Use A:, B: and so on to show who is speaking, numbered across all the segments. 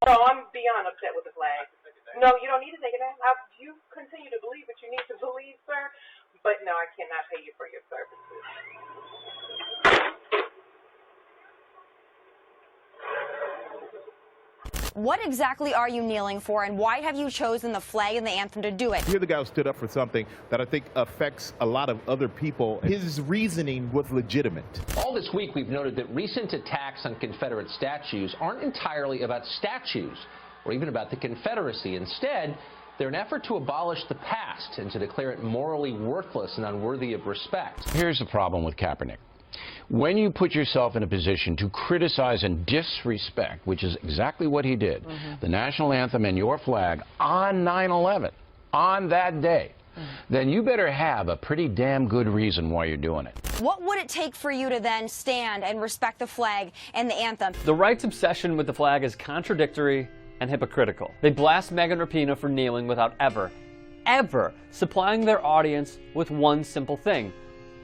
A: No, I'm beyond upset with the flag. No, you don't need to take it down. You continue to believe what you need to believe, sir. But no, I cannot pay you for your services.
B: What exactly are you kneeling for, and why have you chosen the flag and the anthem to do it?
C: Here the guy who stood up for something that I think affects a lot of other people. His reasoning was legitimate.
D: All this week we've noted that recent attacks on Confederate statues aren't entirely about statues or even about the Confederacy. Instead, they're an effort to abolish the past and to declare it morally worthless and unworthy of respect.
E: Here's the problem with Kaepernick. When you put yourself in a position to criticize and disrespect, which is exactly what he did, the national anthem and your flag on 9/11, on that day, then you better have a pretty damn good reason why you're doing it.
B: What would it take for you to then stand and respect the flag and the anthem?
F: The right's obsession with the flag is contradictory and hypocritical. They blast Megan Rapinoe for kneeling without ever supplying their audience with one simple thing.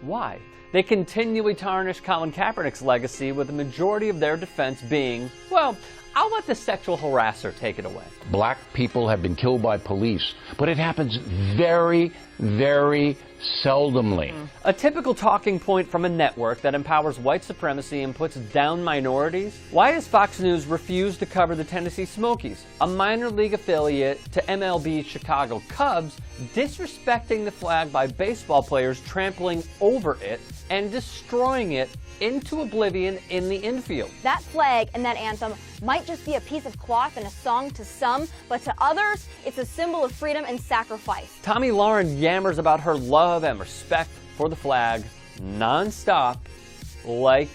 F: Why? They continually tarnish Colin Kaepernick's legacy, with the majority of their defense being, well, I'll let the sexual harasser take it away.
E: Black people have been killed by police, but it happens very, very seldomly.
F: A typical talking point from a network that empowers white supremacy and puts down minorities. Why does Fox News refuse to cover the Tennessee Smokies, a minor league affiliate to MLB's Chicago Cubs, disrespecting the flag by baseball players trampling over it and destroying it into oblivion in the infield?
B: That flag and that anthem might just be a piece of cloth and a song to some, but to others, it's a symbol of freedom and sacrifice.
F: TomiLahren yammers about her love and respect for the flag non-stop, like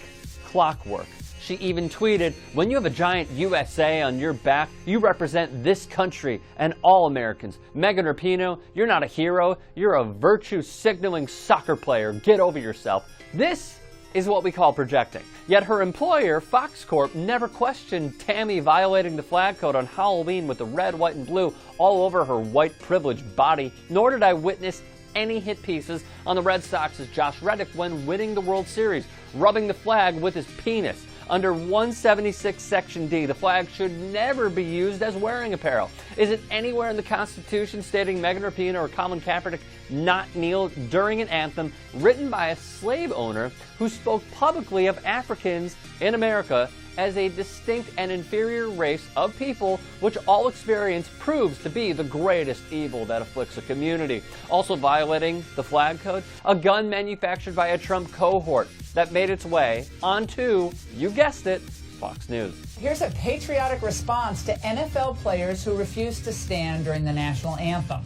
F: clockwork. She even tweeted, "When you have a giant USA on your back, you represent this country and all Americans. Megan Rapinoe, you're not a hero, you're a virtue-signaling soccer player. Get over yourself." This is what we call projecting. Yet her employer, Fox Corp, never questioned Tammy violating the flag code on Halloween with the red, white, and blue all over her white privileged body, nor did I witness any hit pieces on the Red Sox's Josh Reddick when winning the World Series, rubbing the flag with his penis. Under 176 Section D, the flag should never be used as wearing apparel. Is it anywhere in the Constitution stating Megan Rapinoe or Colin Kaepernick not kneel during an anthem written by a slave owner who spoke publicly of Africans in America as a distinct and inferior race of people, which all experience proves to be the greatest evil that afflicts a community? Also violating the flag code, a gun manufactured by a Trump cohort that made its way onto, you guessed it, Fox News.
G: Here's a patriotic response to NFL players who refuse to stand during the national anthem.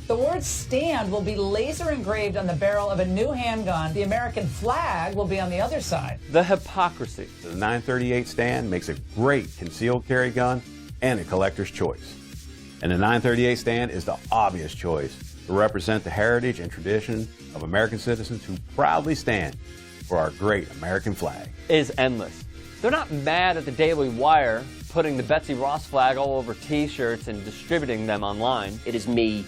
G: The word "stand" will be laser engraved on the barrel of a new handgun. The American flag will be on the other side.
F: The hypocrisy.
H: The 938 stand makes a great concealed carry gun and a collector's choice. And the 938 stand is the obvious choice to represent the heritage and tradition of American citizens who proudly stand for our great American flag.
F: Is endless. They're not mad at the Daily Wire putting the Betsy Ross flag all over t-shirts and distributing them online.
I: It is me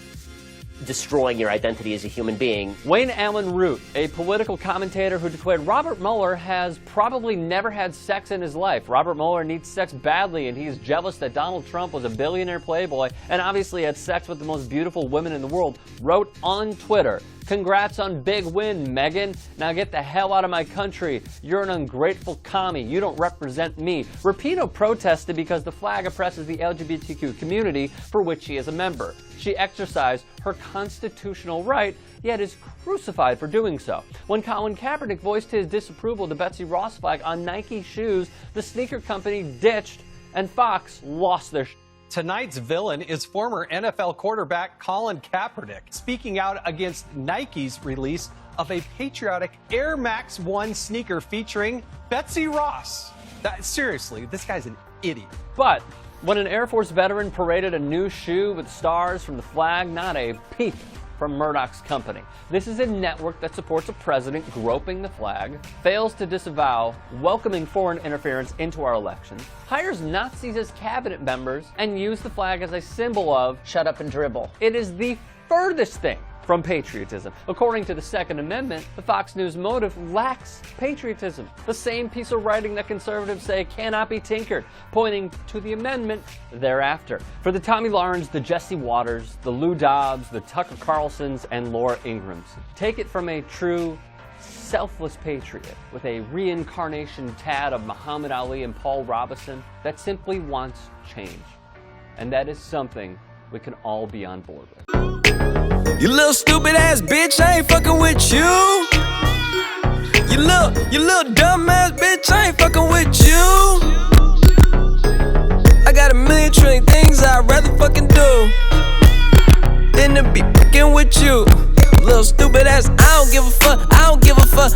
I: destroying your identity as a human being.
F: Wayne Allen Root, a political commentator who declared Robert Mueller has probably never had sex in his life. Robert Mueller needs sex badly, and he's jealous that Donald Trump was a billionaire playboy and obviously had sex with the most beautiful women in the world, wrote on Twitter, "Congrats on big win, Megan. Now get the hell out of my country. You're an ungrateful commie. You don't represent me." Rapinoe protested because the flag oppresses the LGBTQ community for which she is a member. She exercised her constitutional right, yet is crucified for doing so. When Colin Kaepernick voiced his disapproval of the Betsy Ross flag on Nike shoes, the sneaker company ditched and Fox lost their
J: Tonight's villain is former NFL quarterback Colin Kaepernick, speaking out against Nike's release of a patriotic Air Max 1 sneaker featuring Betsy Ross. Seriously, this guy's an idiot.
F: But when an Air Force veteran paraded a new shoe with stars from the flag, not a peep from Murdoch's company. This is a network that supports a president groping the flag, fails to disavow welcoming foreign interference into our elections, hires Nazis as cabinet members, and uses the flag as a symbol of
I: shut up and dribble.
F: It is the furthest thing from patriotism. According to the Second Amendment, the Fox News motive lacks patriotism, the same piece of writing that conservatives say cannot be tinkered, pointing to the amendment thereafter. For the TomiLahrens, the Jesse Waters, the Lou Dobbs, the Tucker Carlsons, and Laura Ingrams, take it from a true selfless patriot with a reincarnation tad of Muhammad Ali and Paul Robeson that simply wants change. And that is something we can all be on board with.
K: You little stupid ass bitch, I ain't fucking with you. You little dumb ass bitch, I ain't fucking with you. I got a million trillion things I'd rather fucking do than to be fucking with you. Little stupid ass, I don't give a fuck, I don't give a fuck.